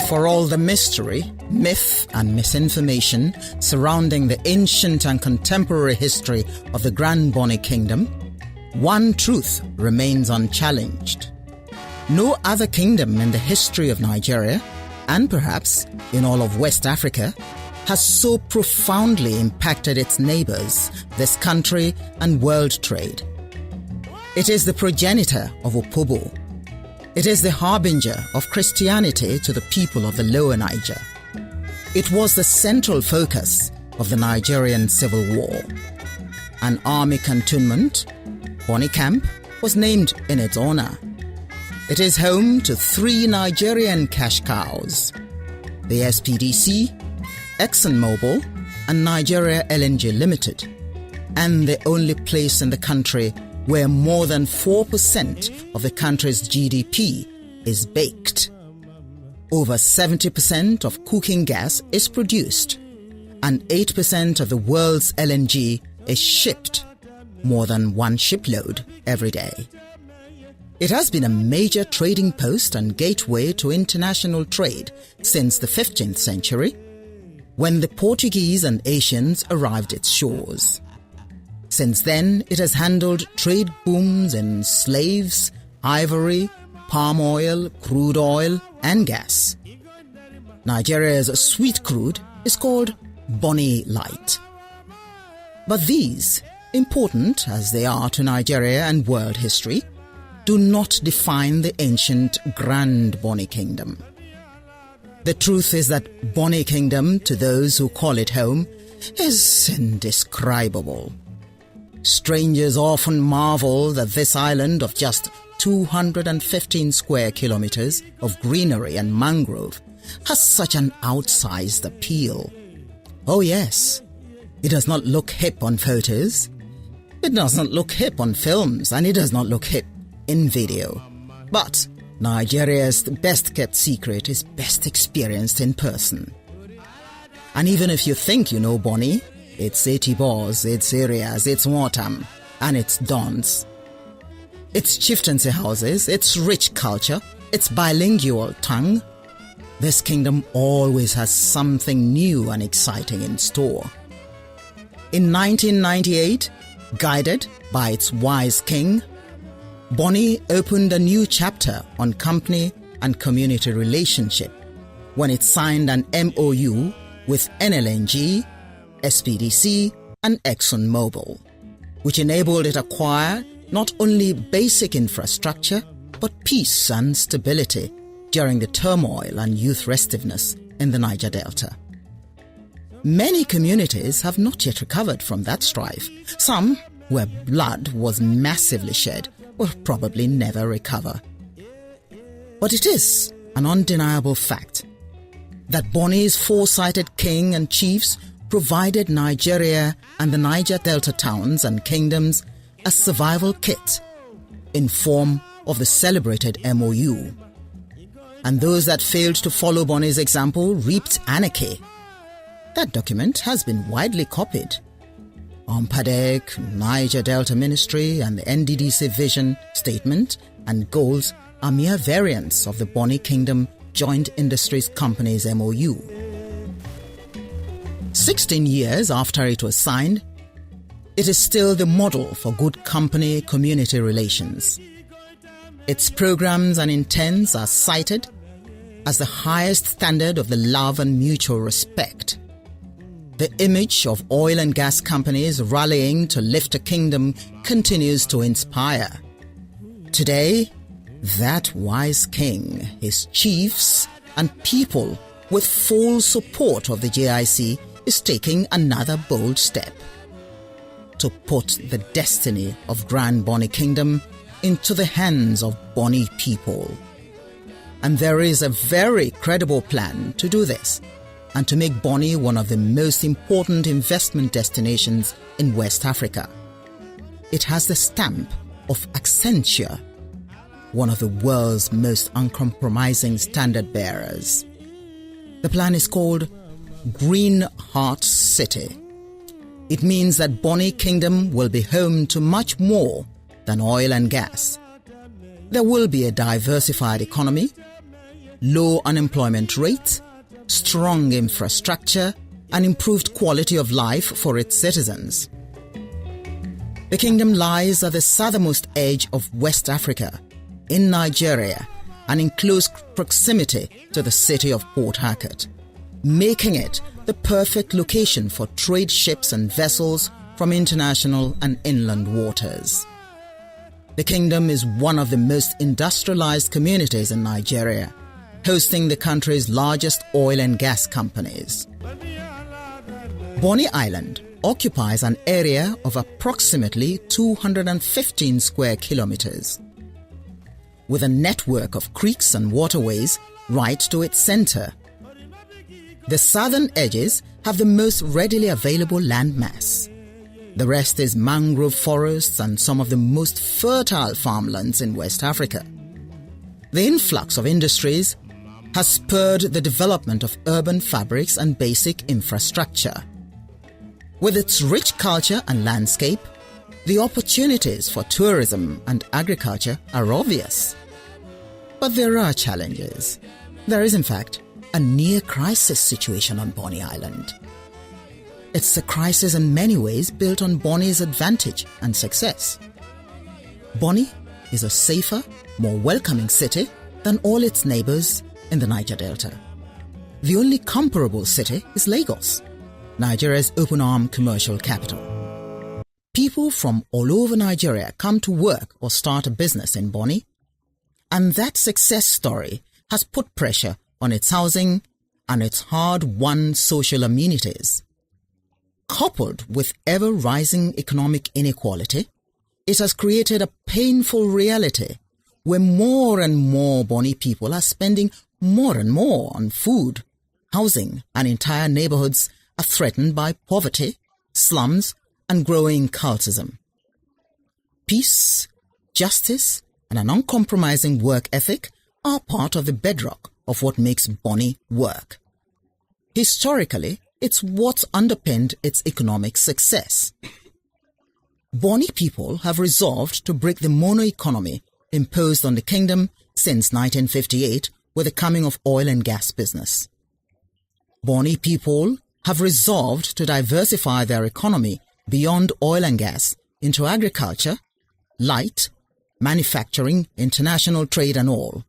For all the mystery, myth and misinformation surrounding the ancient and contemporary history of the Grand Bonny Kingdom, one truth remains unchallenged. No other kingdom in the history of Nigeria, and perhaps in all of West Africa, has so profoundly impacted its neighbors, this country and world trade. It is the progenitor of Opobo. It is the harbinger of Christianity to the people of the Lower Niger. It was the central focus of the Nigerian Civil War. An army cantonment, Bonny Camp, was named in its honor. It is home to 3 Nigerian cash cows: the SPDC, ExxonMobil, and Nigeria LNG Limited, and the only place in the country where more than 4% of the country's GDP is baked. Over 70% of cooking gas is produced, and 8% of the world's LNG is shipped, more than 1 shipload every day. It has been a major trading post and gateway to international trade since the 15th century, when the Portuguese and Asians arrived at its shores. Since then, it has handled trade booms in slaves, ivory, palm oil, crude oil, and gas. Nigeria's sweet crude is called Bonny Light. But these, important as they are to Nigeria and world history, do not define the ancient Grand Bonny Kingdom. The truth is that Bonny Kingdom, to those who call it home, is indescribable. Strangers often marvel that this island of just 215 square kilometers of greenery and mangrove has such an outsized appeal. Oh yes, it does not look hip on photos, it does not look hip on films, and it does not look hip in video. But Nigeria's best-kept secret is best experienced in person. And even if you think you know Bonny, its Etibors, its areas, its Watam, and its dons, its chieftaincy houses, its rich culture, its bilingual tongue, this kingdom always has something new and exciting in store. In 1998, guided by its wise king, Bonny opened a new chapter on company and community relationship when it signed an MOU with NLNG, SPDC, and ExxonMobil, which enabled it to acquire not only basic infrastructure but peace and stability during the turmoil and youth restiveness in the Niger Delta. Many communities have not yet recovered from that strife. Some, where blood was massively shed, will probably never recover. But it is an undeniable fact that Bonny's foresighted king and chiefs provided Nigeria and the Niger Delta towns and kingdoms a survival kit in form of the celebrated MOU. And those that failed to follow Bonny's example reaped anarchy. That document has been widely copied. OMPADEC, Niger Delta Ministry, and the NDDC vision, statement, and goals are mere variants of the Bonny Kingdom Joint Industries Company's MOU. 16 years after it was signed, it is still the model for good company-community relations. Its programs and intents are cited as the highest standard of the love and mutual respect. The image of oil and gas companies rallying to lift a kingdom continues to inspire. Today, that wise king, his chiefs, and people with full support of the JIC is taking another bold step to put the destiny of Grand Bonny Kingdom into the hands of Bonny people. And there is a very credible plan to do this and to make Bonny one of the most important investment destinations in West Africa. It has the stamp of Accenture, one of the world's most uncompromising standard bearers. The plan is called Green Heart City. It means that Bonny Kingdom will be home to much more than oil and gas. There will be a diversified economy, low unemployment rate, strong infrastructure, and improved quality of life for its citizens. The kingdom lies at the southernmost edge of West Africa, in Nigeria, and in close proximity to the city of Port Harcourt, making it the perfect location for trade ships and vessels from international and inland waters. The kingdom is one of the most industrialized communities in Nigeria, hosting the country's largest oil and gas companies. Bonny Island occupies an area of approximately 215 square kilometers, with a network of creeks and waterways right to its center. The southern edges have the most readily available landmass. The rest is mangrove forests and some of the most fertile farmlands in West Africa. The influx of industries has spurred the development of urban fabrics and basic infrastructure. With its rich culture and landscape, the opportunities for tourism and agriculture are obvious. But there are challenges. There is, in fact, a near-crisis situation on Bonny Island. It's a crisis in many ways built on Bonny's advantage and success. Bonny is a safer, more welcoming city than all its neighbors in the Niger Delta. The only comparable city is Lagos, Nigeria's open-arm commercial capital. People from all over Nigeria come to work or start a business in Bonny, and that success story has put pressure on its housing and its hard-won social amenities. Coupled with ever-rising economic inequality, it has created a painful reality where more and more Bonny people are spending more and more on food, housing, and entire neighborhoods are threatened by poverty, slums, and growing cultism. Peace, justice, and an uncompromising work ethic are part of the bedrock of what makes Bonny work. Historically, it's what underpinned its economic success. Bonny people have resolved to break the mono-economy imposed on the kingdom since 1958 with the coming of oil and gas business. Bonny people have resolved to diversify their economy beyond oil and gas into agriculture, light, manufacturing, international trade and all.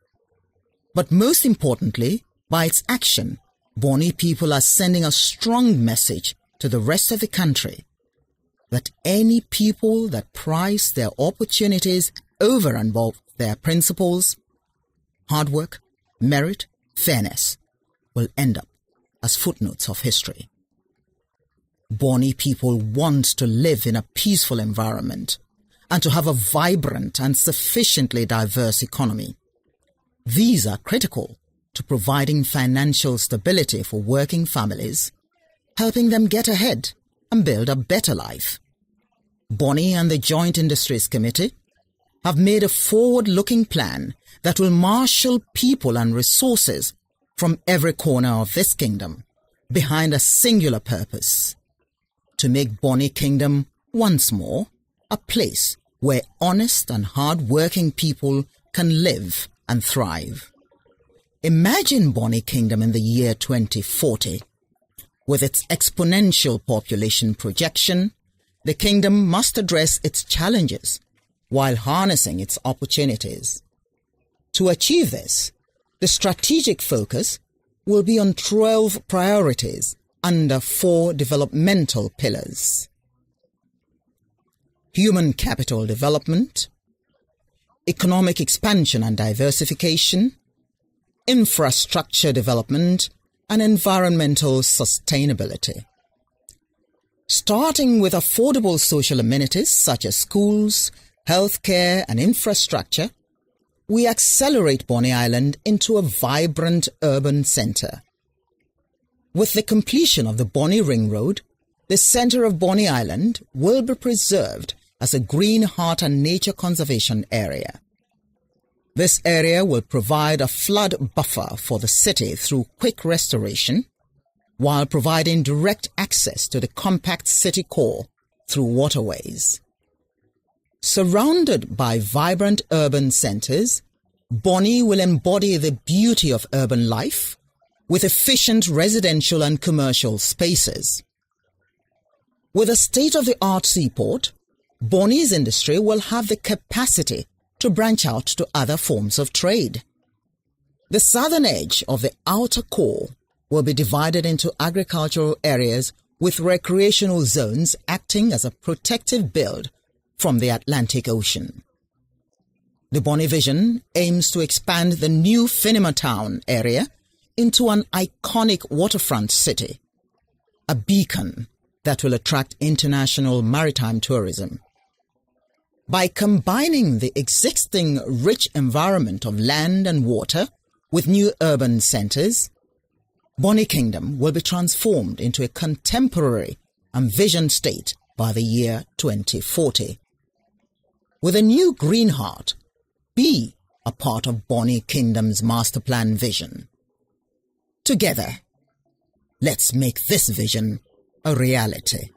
But most importantly, by its action, Bonny people are sending a strong message to the rest of the country that any people that prize their opportunities over and above their principles, hard work, merit, fairness, will end up as footnotes of history. Bonny people want to live in a peaceful environment and to have a vibrant and sufficiently diverse economy. These are critical to providing financial stability for working families, helping them get ahead and build a better life. Bonny and the Joint Industries Committee have made a forward-looking plan that will marshal people and resources from every corner of this kingdom behind a singular purpose: to make Bonny Kingdom once more a place where honest and hard-working people can live and thrive. Imagine Bonny Kingdom in the year 2040. With its exponential population projection, the kingdom must address its challenges while harnessing its opportunities. To achieve this, the strategic focus will be on 12 priorities under 4 developmental pillars: human capital development, economic expansion and diversification, infrastructure development, and environmental sustainability. Starting with affordable social amenities such as schools, healthcare, and infrastructure, we accelerate Bonny Island into a vibrant urban centre. With the completion of the Bonny Ring Road, the centre of Bonny Island will be preserved as a green heart and nature conservation area. This area will provide a flood buffer for the city through quick restoration, while providing direct access to the compact city core through waterways. Surrounded by vibrant urban centres, Bonny will embody the beauty of urban life with efficient residential and commercial spaces. With a state-of-the-art seaport, Bonny's industry will have the capacity to branch out to other forms of trade. The southern edge of the outer core will be divided into agricultural areas with recreational zones acting as a protective build from the Atlantic Ocean. The Bonny vision aims to expand the new Finima Town area into an iconic waterfront city, a beacon that will attract international maritime tourism. By combining the existing rich environment of land and water with new urban centres, Bonny Kingdom will be transformed into a contemporary and visioned state by the year 2040. With a new green heart, be a part of Bonny Kingdom's master plan vision. Together, let's make this vision a reality.